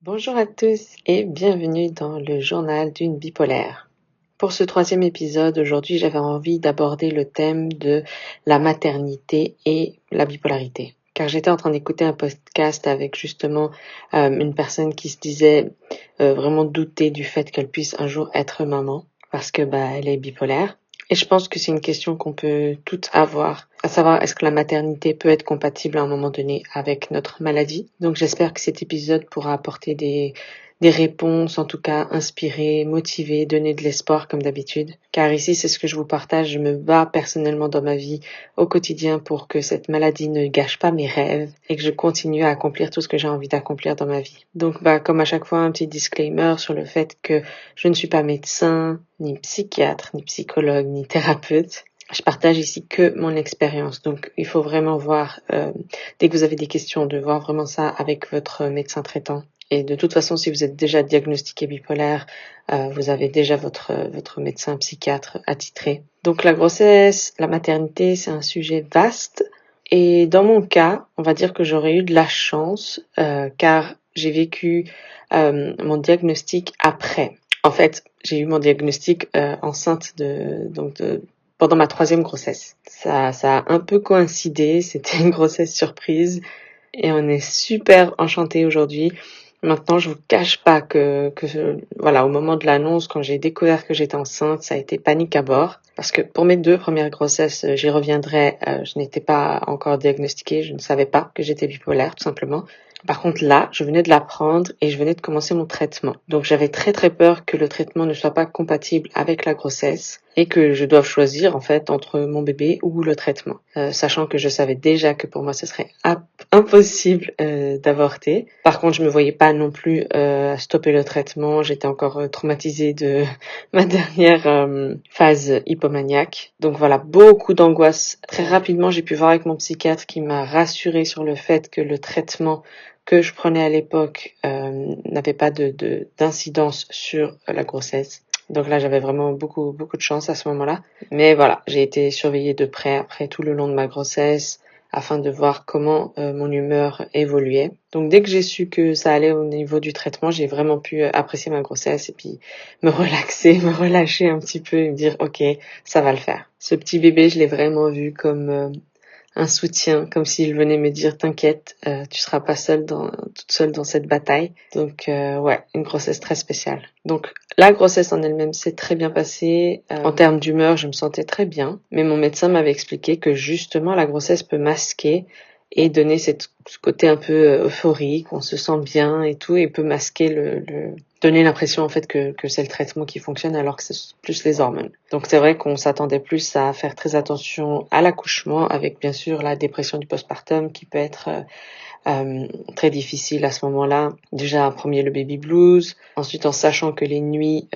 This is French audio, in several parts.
Bonjour à tous et bienvenue dans le journal d'une bipolaire. Pour ce troisième épisode, aujourd'hui j'avais envie d'aborder le thème de la maternité et la bipolarité. Car j'étais en train d'écouter un podcast avec justement une personne qui se disait vraiment douter du fait qu'elle puisse un jour être maman parce que elle est bipolaire. Et je pense que c'est une question qu'on peut toutes avoir, à savoir est-ce que la maternité peut être compatible à un moment donné avec notre maladie. Donc j'espère que cet épisode pourra apporter des réponses, en tout cas inspirer, motiver, donner de l'espoir comme d'habitude. Car ici, c'est ce que je vous partage, je me bats personnellement dans ma vie au quotidien pour que cette maladie ne gâche pas mes rêves et que je continue à accomplir tout ce que j'ai envie d'accomplir dans ma vie. Donc comme à chaque fois, un petit disclaimer sur le fait que je ne suis pas médecin, ni psychiatre, ni psychologue, ni thérapeute. Je partage ici que mon expérience. Donc, il faut vraiment voir, dès que vous avez des questions, de voir vraiment ça avec votre médecin traitant. Et de toute façon, si vous êtes déjà diagnostiqué bipolaire, vous avez déjà votre médecin psychiatre attitré. Donc, la grossesse, la maternité, c'est un sujet vaste. Et dans mon cas, on va dire que j'aurais eu de la chance, car j'ai vécu mon diagnostic après. En fait, j'ai eu mon diagnostic enceinte pendant ma troisième grossesse. Ça a un peu coïncidé, c'était une grossesse surprise et on est super enchantés aujourd'hui. Maintenant, je vous cache pas voilà, au moment de l'annonce, quand j'ai découvert que j'étais enceinte, ça a été panique à bord. Parce que pour mes deux premières grossesses, j'y reviendrai, je n'étais pas encore diagnostiquée, je ne savais pas que j'étais bipolaire, tout simplement. Par contre, là, je venais de l'apprendre et je venais de commencer mon traitement. Donc, j'avais très très peur que le traitement ne soit pas compatible avec la grossesse et que je doive choisir, en fait, entre mon bébé ou le traitement. Sachant que je savais déjà que pour moi, ce serait impossible d'avorter. Par contre, je me voyais pas non plus stopper le traitement. J'étais encore traumatisée de ma dernière phase hypomaniaque. Donc voilà, beaucoup d'angoisse. Très rapidement, j'ai pu voir avec mon psychiatre qui m'a rassurée sur le fait que le traitement que je prenais à l'époque n'avait pas d'incidence sur la grossesse. Donc là, j'avais vraiment beaucoup de chance à ce moment-là. Mais voilà, j'ai été surveillée de près après tout le long de ma grossesse afin de voir comment mon humeur évoluait. Donc dès que j'ai su que ça allait au niveau du traitement, j'ai vraiment pu apprécier ma grossesse et puis me relaxer, me relâcher un petit peu et me dire ok, ça va le faire. Ce petit bébé, je l'ai vraiment vu comme un soutien, comme s'il venait me dire t'inquiète, tu seras pas toute seule dans cette bataille. Donc ouais, une grossesse très spéciale. Donc la grossesse en elle-même s'est très bien passée. En termes d'humeur, je me sentais très bien, mais mon médecin m'avait expliqué que justement la grossesse peut masquer et donner ce côté un peu euphorique, on se sent bien et tout, et peut masquer donner l'impression en fait que c'est le traitement qui fonctionne alors que c'est plus les hormones. Donc c'est vrai qu'on s'attendait plus à faire très attention à l'accouchement avec bien sûr la dépression du postpartum qui peut être très difficile à ce moment-là. Déjà premier le baby blues, ensuite en sachant que les nuits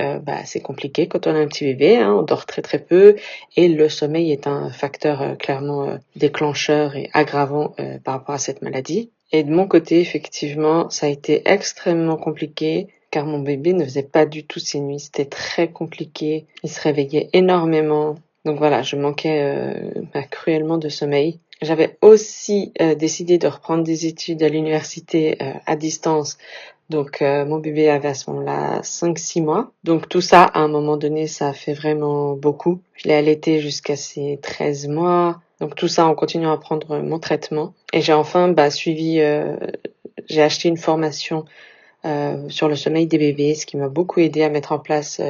c'est compliqué quand on a un petit bébé, hein, on dort très très peu et le sommeil est un facteur clairement déclencheur et aggravant par rapport à cette maladie. Et de mon côté effectivement ça a été extrêmement compliqué car mon bébé ne faisait pas du tout ses nuits, c'était très compliqué, il se réveillait énormément. Donc voilà, je manquais cruellement de sommeil. J'avais aussi décidé de reprendre des études à l'université à distance. Donc mon bébé avait à ce moment-là 5-6 mois. Donc tout ça, à un moment donné, ça a fait vraiment beaucoup. Je l'ai allaité jusqu'à ses 13 mois. Donc tout ça en continuant à prendre mon traitement. Et j'ai enfin suivi, j'ai acheté une formation sur le sommeil des bébés, ce qui m'a beaucoup aidé à mettre en place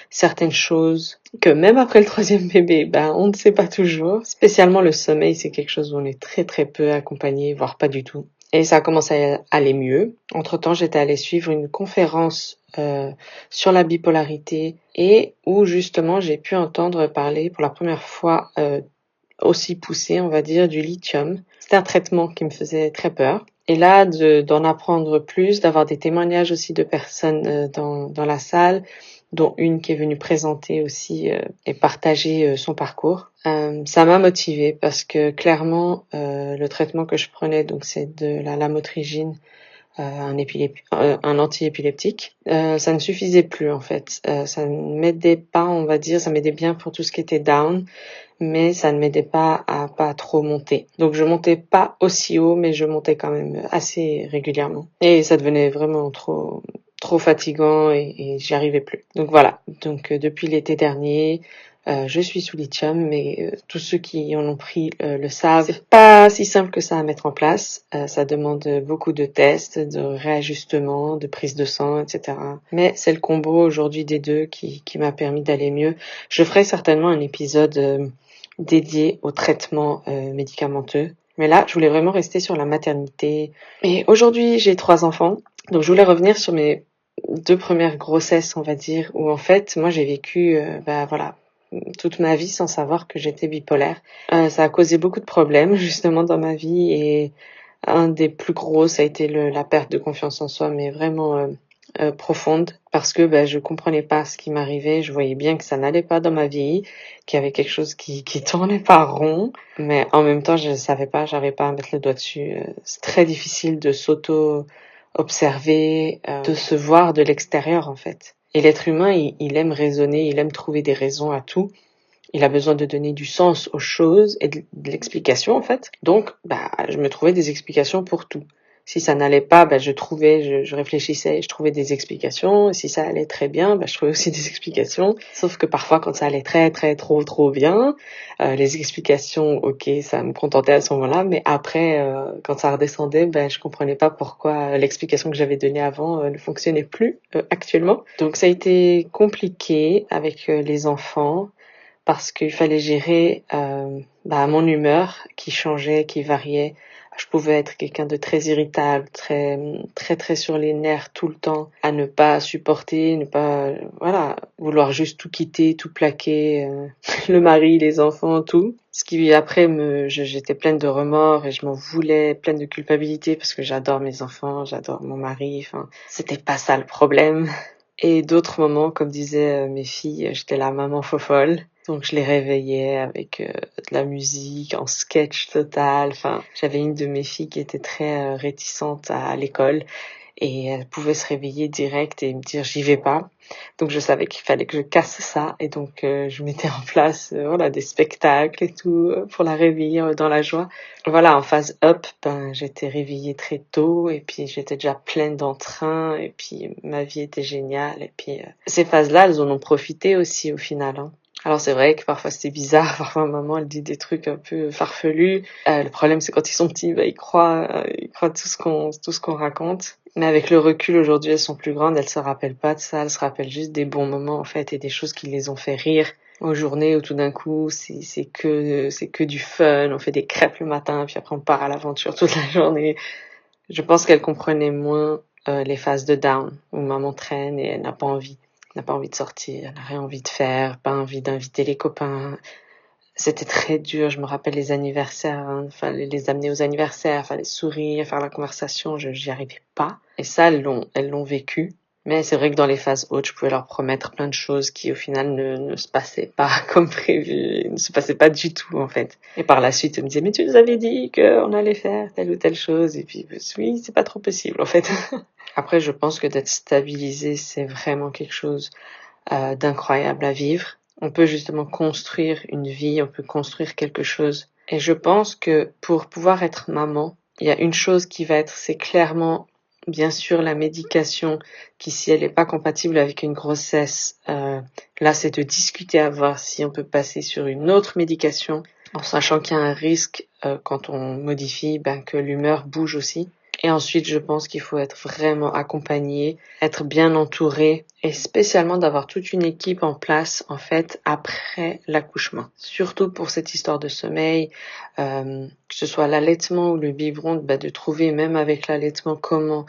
certaines choses que même après le troisième bébé, on ne sait pas toujours. Spécialement le sommeil, c'est quelque chose où on est très très peu accompagné, voire pas du tout. Et ça a commencé à aller mieux. Entre-temps, j'étais allée suivre une conférence sur la bipolarité et où justement j'ai pu entendre parler pour la première fois aussi poussé, on va dire, du lithium. C'était un traitement qui me faisait très peur. Et là, d'en apprendre plus, d'avoir des témoignages aussi de personnes dans la salle, dont une qui est venue présenter aussi et partager son parcours. Ça m'a motivée parce que clairement, le traitement que je prenais, donc c'est de la lamotrigine, un antiépileptique, ça ne suffisait plus en fait. Ça ne m'aidait pas, on va dire, ça m'aidait bien pour tout ce qui était down, mais ça ne m'aidait pas à pas trop monter. Donc je montais pas aussi haut, mais je montais quand même assez régulièrement. Et ça devenait vraiment trop fatigant et j'y arrivais plus. Donc voilà. Donc depuis l'été dernier, je suis sous lithium, mais tous ceux qui en ont pris le savent. C'est pas si simple que ça à mettre en place. Ça demande beaucoup de tests, de réajustements, de prise de sang, etc. Mais c'est le combo aujourd'hui des deux qui m'a permis d'aller mieux. Je ferai certainement un épisode dédié au traitement médicamenteux. Mais là, je voulais vraiment rester sur la maternité. Et aujourd'hui, j'ai 3 enfants. Donc je voulais revenir sur mes 2 premières grossesses, on va dire, où en fait, moi j'ai vécu, toute ma vie sans savoir que j'étais bipolaire. Ça a causé beaucoup de problèmes justement dans ma vie et un des plus gros, ça a été la perte de confiance en soi, mais vraiment profonde, parce que je comprenais pas ce qui m'arrivait. Je voyais bien que ça n'allait pas dans ma vie, qu'il y avait quelque chose qui tournait pas rond, mais en même temps, je savais pas, j'arrivais pas à mettre le doigt dessus. C'est très difficile de s'auto-observer, de se voir de l'extérieur en fait. Et l'être humain, il aime raisonner, il aime trouver des raisons à tout. Il a besoin de donner du sens aux choses et de l'explication en fait. Donc, je me trouvais des explications pour tout. Si ça n'allait pas, je réfléchissais, je trouvais des explications. Et si ça allait très bien, je trouvais aussi des explications. Sauf que parfois, quand ça allait très, très, trop bien, les explications, ok, ça me contentait à ce moment-là. Mais après, quand ça redescendait, je comprenais pas pourquoi l'explication que j'avais donnée avant ne fonctionnait plus actuellement. Donc, ça a été compliqué avec les enfants, parce qu'il fallait gérer mon humeur qui changeait, qui variait. Je pouvais être quelqu'un de très irritable, très très très sur les nerfs tout le temps, à ne pas supporter, ne pas vouloir juste tout quitter, tout plaquer, le mari, les enfants, tout. Ce qui après j'étais pleine de remords et je m'en voulais, pleine de culpabilité parce que j'adore mes enfants, j'adore mon mari, enfin, c'était pas ça le problème. Et d'autres moments, comme disaient mes filles, j'étais la maman fofolle. Donc je les réveillais avec de la musique, en sketch total. Enfin, j'avais une de mes filles qui était très réticente à l'école et elle pouvait se réveiller direct et me dire j'y vais pas. Donc je savais qu'il fallait que je casse ça et donc je mettais en place des spectacles et tout pour la réveiller dans la joie. Voilà, en phase up, j'étais réveillée très tôt et puis j'étais déjà pleine d'entrain et puis ma vie était géniale et puis ces phases-là, elles en ont profité aussi au final, hein. Alors c'est vrai que parfois c'est bizarre, parfois maman elle dit des trucs un peu farfelus. Le problème c'est quand ils sont petits, ils croient tout ce qu'on raconte. Mais avec le recul aujourd'hui, elles sont plus grandes, elles se rappellent pas de ça, elles se rappellent juste des bons moments en fait et des choses qui les ont fait rire. Aux journées où tout d'un coup c'est que du fun, on fait des crêpes le matin puis après on part à l'aventure toute la journée. Je pense qu'elles comprenaient moins les phases de down où maman traîne et elle n'a pas envie de sortir, elle n'a rien envie de faire, pas envie d'inviter les copains. C'était très dur, je me rappelle les anniversaires, hein, fallait les amener aux anniversaires, fallait sourire, faire la conversation, j'y arrivais pas. Et ça, elles l'ont vécu. Mais c'est vrai que dans les phases hautes, je pouvais leur promettre plein de choses qui au final ne se passaient pas comme prévu, ne se passaient pas du tout en fait. Et par la suite, elles me disaient mais tu nous avais dit qu'on allait faire telle ou telle chose et puis oui, c'est pas trop possible en fait. Après, je pense que d'être stabilisé, c'est vraiment quelque chose d'incroyable à vivre. On peut justement construire une vie, on peut construire quelque chose. Et je pense que pour pouvoir être maman, il y a une chose qui va être, c'est clairement, bien sûr, la médication, qui si elle n'est pas compatible avec une grossesse, là c'est de discuter à voir si on peut passer sur une autre médication, en sachant qu'il y a un risque quand on modifie, que l'humeur bouge aussi. Et ensuite, je pense qu'il faut être vraiment accompagné, être bien entouré et spécialement d'avoir toute une équipe en place, en fait, après l'accouchement. Surtout pour cette histoire de sommeil, que ce soit l'allaitement ou le biberon, de trouver même avec l'allaitement comment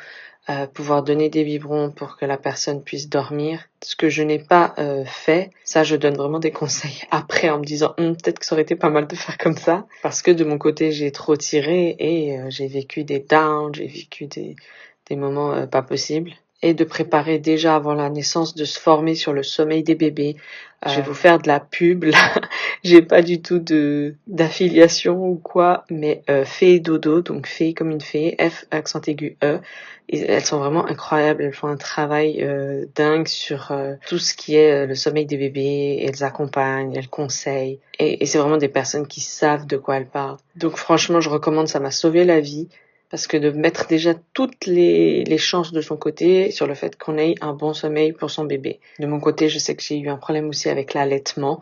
pouvoir donner des biberons pour que la personne puisse dormir. Ce que je n'ai pas fait, ça je donne vraiment des conseils après en me disant peut-être que ça aurait été pas mal de faire comme ça, parce que de mon côté j'ai trop tiré et j'ai vécu des downs, j'ai vécu des moments pas possibles. et de préparer déjà avant la naissance, de se former sur le sommeil des bébés. Je vais vous faire de la pub là, j'ai pas du tout d'affiliation ou quoi, mais Fée Dodo, donc Fée comme une fée, F accent aigu E, et elles sont vraiment incroyables, elles font un travail dingue sur tout ce qui est le sommeil des bébés, elles accompagnent, elles conseillent, et c'est vraiment des personnes qui savent de quoi elles parlent. Donc franchement, je recommande, ça m'a sauvé la vie. Parce que de mettre déjà toutes les chances de son côté sur le fait qu'on ait un bon sommeil pour son bébé. De mon côté, je sais que j'ai eu un problème aussi avec l'allaitement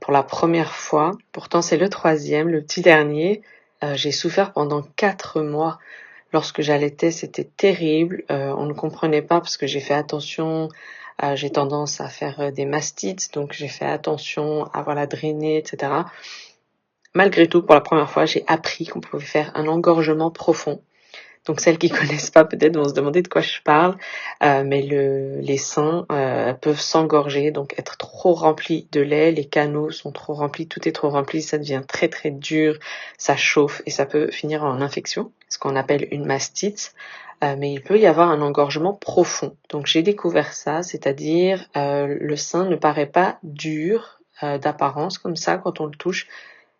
pour la première fois. Pourtant, c'est le troisième, le petit dernier. J'ai souffert pendant 4 mois. Lorsque j'allaitais, c'était terrible. On ne comprenait pas parce que j'ai fait attention. J'ai tendance à faire des mastites, donc j'ai fait attention à la drainer, etc. Malgré tout, pour la première fois, j'ai appris qu'on pouvait faire un engorgement profond. Donc celles qui connaissent pas peut-être vont se demander de quoi je parle, mais les seins peuvent s'engorger, donc être trop remplis de lait, les canaux sont trop remplis, tout est trop rempli, ça devient très très dur, ça chauffe et ça peut finir en infection, ce qu'on appelle une mastite. Mais il peut y avoir un engorgement profond. Donc j'ai découvert ça, c'est-à-dire le sein ne paraît pas dur d'apparence comme ça quand on le touche.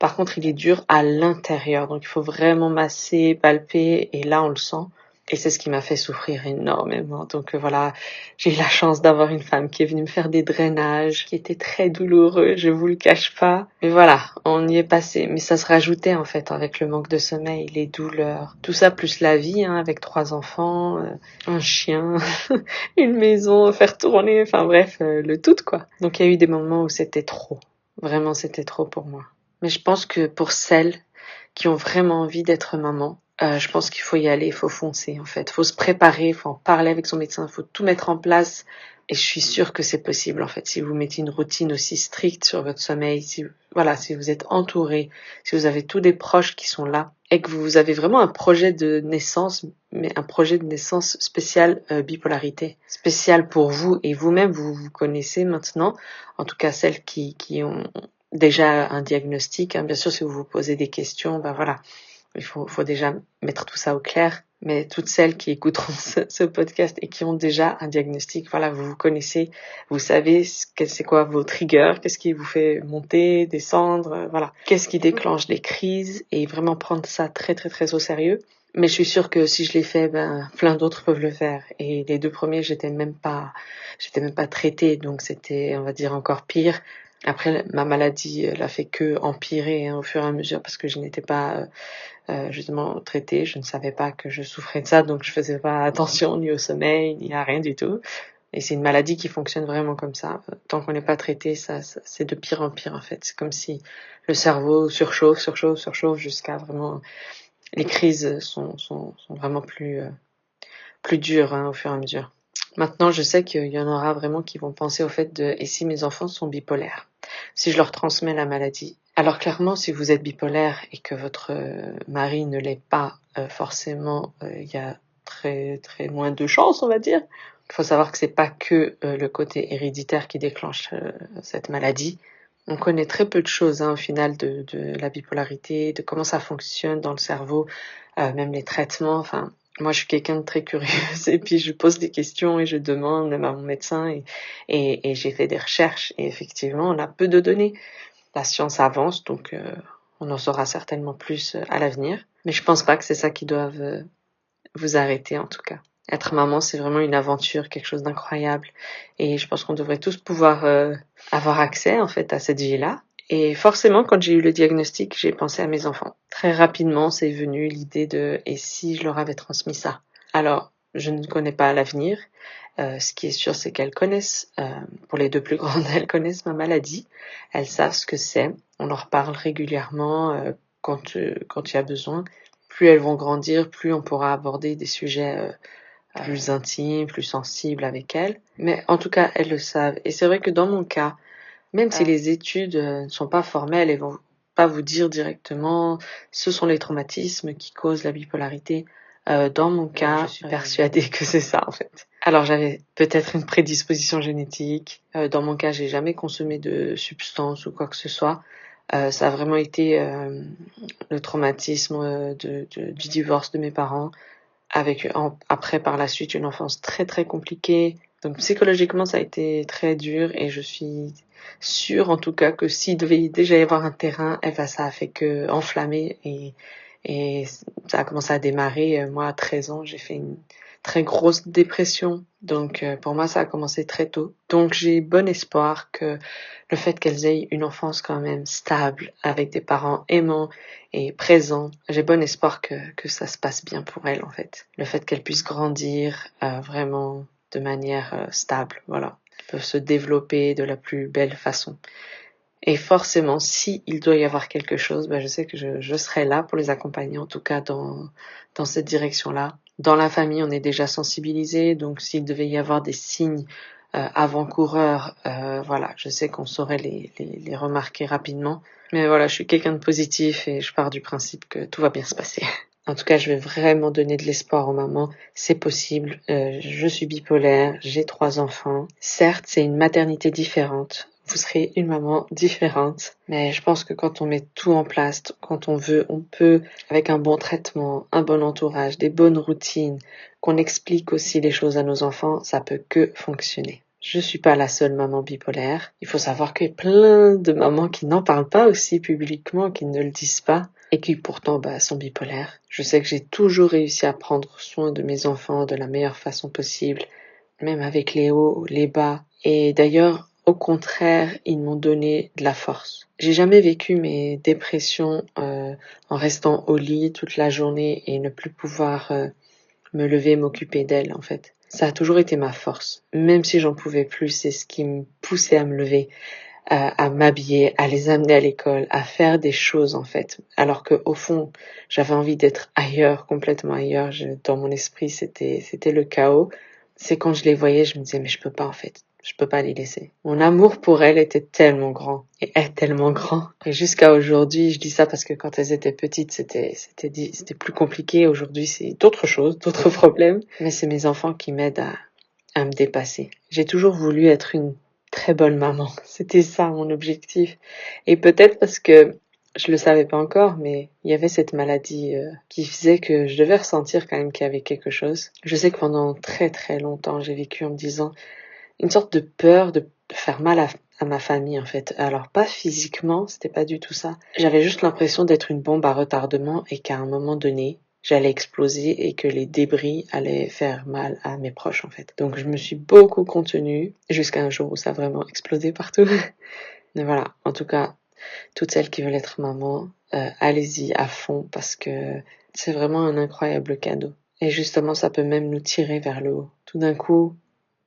Par contre, il est dur à l'intérieur, donc il faut vraiment masser, palper, et là on le sent. Et c'est ce qui m'a fait souffrir énormément. Donc voilà, j'ai eu la chance d'avoir une femme qui est venue me faire des drainages, qui étaient très douloureux, je vous le cache pas. Mais voilà, on y est passé. Mais ça se rajoutait en fait avec le manque de sommeil, les douleurs, tout ça plus la vie, avec 3 enfants, un chien, une maison, faire tourner, enfin bref, le tout quoi. Donc il y a eu des moments où c'était trop. Vraiment, c'était trop pour moi. Mais je pense que pour celles qui ont vraiment envie d'être maman, je pense qu'il faut y aller, il faut foncer en fait. Il faut se préparer, il faut en parler avec son médecin, il faut tout mettre en place. Et je suis sûre que c'est possible en fait. Si vous mettez une routine aussi stricte sur votre sommeil, si vous êtes entouré, si vous avez tous des proches qui sont là, et que vous avez vraiment un projet de naissance, mais un projet de naissance spécial bipolarité, spécial pour vous et vous-même, vous vous connaissez maintenant. En tout cas, celles qui ont déjà un diagnostic. Bien sûr, si vous vous posez des questions, voilà, il faut déjà mettre tout ça au clair. Mais toutes celles qui écouteront ce podcast et qui ont déjà un diagnostic, voilà, vous vous connaissez, vous savez c'est quoi vos triggers, qu'est-ce qui vous fait monter, descendre, voilà, qu'est-ce qui déclenche des crises, et vraiment prendre ça très très très au sérieux. Mais je suis sûre que si je l'ai fait, plein d'autres peuvent le faire. Et les 2 premiers, j'étais même pas traitée, donc c'était, on va dire, encore pire. Après, ma maladie, elle a fait que empirer au fur et à mesure parce que je n'étais pas justement traitée. Je ne savais pas que je souffrais de ça, donc je faisais pas attention ni au sommeil, ni à rien du tout. Et c'est une maladie qui fonctionne vraiment comme ça. Tant qu'on n'est pas traité, ça c'est de pire en pire en fait. C'est comme si le cerveau surchauffe jusqu'à vraiment... Les crises sont vraiment plus dures au fur et à mesure. Maintenant, je sais qu'il y en aura vraiment qui vont penser au fait de « et si mes enfants sont bipolaires ?» Si je leur transmets la maladie. Alors clairement, si vous êtes bipolaire et que votre mari ne l'est pas, forcément, il y a très très moins de chances, on va dire. Il faut savoir que c'est pas que le côté héréditaire qui déclenche cette maladie. On connaît très peu de choses au final de la bipolarité, de comment ça fonctionne dans le cerveau, même les traitements. Enfin, moi, je suis quelqu'un de très curieuse et puis je pose des questions et je demande même à mon médecin et j'ai fait des recherches et effectivement, on a peu de données. La science avance, donc on en saura certainement plus à l'avenir. Mais je pense pas que c'est ça qui doive vous arrêter en tout cas. Être maman, c'est vraiment une aventure, quelque chose d'incroyable. Et je pense qu'on devrait tous pouvoir avoir accès en fait à cette vie-là. Et forcément, quand j'ai eu le diagnostic, j'ai pensé à mes enfants. Très rapidement, c'est venu l'idée de « et si je leur avais transmis ça ?» Alors, je ne connais pas l'avenir. Ce qui est sûr, c'est qu'elles connaissent, pour les 2 plus grandes, elles connaissent ma maladie. Elles savent ce que c'est. On leur parle régulièrement quand il y a besoin. Plus elles vont grandir, plus on pourra aborder des sujets plus intimes, plus sensibles avec elles. Mais en tout cas, elles le savent. Et c'est vrai que dans mon cas, même si les études ne sont pas formelles, elles vont pas vous dire directement ce sont les traumatismes qui causent la bipolarité. Dans mon cas, je suis persuadée que c'est ça en fait. Alors j'avais peut-être une prédisposition génétique. Dans mon cas, j'ai jamais consommé de substances ou quoi que ce soit. Ça a vraiment été le traumatisme du divorce de mes parents. après par la suite une enfance très très compliquée. Donc psychologiquement ça a été très dur et je suis sûre en tout cas que s'il devait déjà y avoir un terrain, eh ben ça a fait que enflammer et ça a commencé à démarrer. Moi à 13 ans j'ai fait une très grosse dépression. Donc pour moi ça a commencé très tôt. Donc j'ai bon espoir que le fait qu'elles aient une enfance quand même stable avec des parents aimants et présents, j'ai bon espoir que ça se passe bien pour elles en fait. Le fait qu'elles puissent grandir vraiment de manière stable, voilà. Qu'elles peuvent se développer de la plus belle façon. Et forcément, si il doit y avoir quelque chose, je sais que je serai là pour les accompagner, en tout cas dans cette direction-là. Dans la famille, on est déjà sensibilisé, donc s'il devait y avoir des signes avant-coureurs, voilà, je sais qu'on saurait les remarquer rapidement. Mais voilà, je suis quelqu'un de positif et je pars du principe que tout va bien se passer. En tout cas, je vais vraiment donner de l'espoir aux mamans. C'est possible. Je suis bipolaire, j'ai 3 enfants. Certes, c'est une maternité différente. Vous serez une maman différente. Mais je pense que quand on met tout en place, quand on veut, on peut, avec un bon traitement, un bon entourage, des bonnes routines, qu'on explique aussi les choses à nos enfants, ça peut que fonctionner. Je suis pas la seule maman bipolaire. Il faut savoir qu'il y a plein de mamans qui n'en parlent pas aussi publiquement, qui ne le disent pas et qui pourtant sont bipolaires. Je sais que j'ai toujours réussi à prendre soin de mes enfants de la meilleure façon possible, même avec les hauts, les bas. Et d'ailleurs, au contraire, ils m'ont donné de la force. J'ai jamais vécu mes dépressions en restant au lit toute la journée et ne plus pouvoir me lever, m'occuper d'elles en fait. Ça a toujours été ma force. Même si j'en pouvais plus, c'est ce qui me poussait à me lever, à m'habiller, à les amener à l'école, à faire des choses en fait. Alors que au fond, j'avais envie d'être ailleurs, complètement ailleurs. Dans mon esprit, c'était le chaos. C'est quand je les voyais, je me disais mais je peux pas en fait. Je peux pas les laisser. Mon amour pour elles était tellement grand et est tellement grand. Et jusqu'à aujourd'hui, je dis ça parce que quand elles étaient petites, c'était plus compliqué. Aujourd'hui, c'est d'autres choses, d'autres problèmes. Mais c'est mes enfants qui m'aident à me dépasser. J'ai toujours voulu être une très bonne maman. C'était ça mon objectif. Et peut-être parce que je le savais pas encore, mais il y avait cette maladie qui faisait que je devais ressentir quand même qu'il y avait quelque chose. Je sais que pendant très très longtemps, j'ai vécu en me disant une sorte de peur de faire mal à ma famille en fait. Alors pas physiquement, c'était pas du tout ça. J'avais juste l'impression d'être une bombe à retardement et qu'à un moment donné, j'allais exploser et que les débris allaient faire mal à mes proches en fait. Donc je me suis beaucoup contenue jusqu'à un jour où ça a vraiment explosé partout. Mais voilà, en tout cas, toutes celles qui veulent être maman, allez-y à fond parce que c'est vraiment un incroyable cadeau. Et justement, ça peut même nous tirer vers le haut. Tout d'un coup,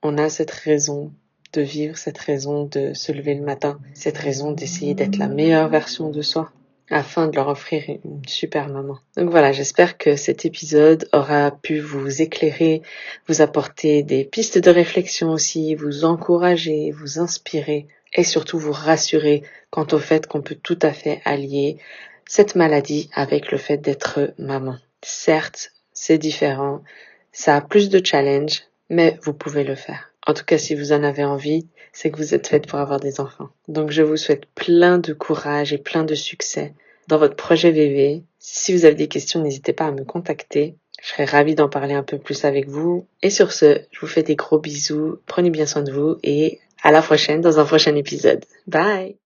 on a cette raison de vivre, cette raison de se lever le matin, cette raison d'essayer d'être la meilleure version de soi afin de leur offrir une super maman. Donc voilà, j'espère que cet épisode aura pu vous éclairer, vous apporter des pistes de réflexion aussi, vous encourager, vous inspirer et surtout vous rassurer quant au fait qu'on peut tout à fait allier cette maladie avec le fait d'être maman. Certes, c'est différent, ça a plus de challenge, mais vous pouvez le faire. En tout cas, si vous en avez envie, c'est que vous êtes faite pour avoir des enfants. Donc je vous souhaite plein de courage et plein de succès dans votre projet bébé. Si vous avez des questions, n'hésitez pas à me contacter. Je serais ravie d'en parler un peu plus avec vous. Et sur ce, je vous fais des gros bisous. Prenez bien soin de vous et à la prochaine dans un prochain épisode. Bye!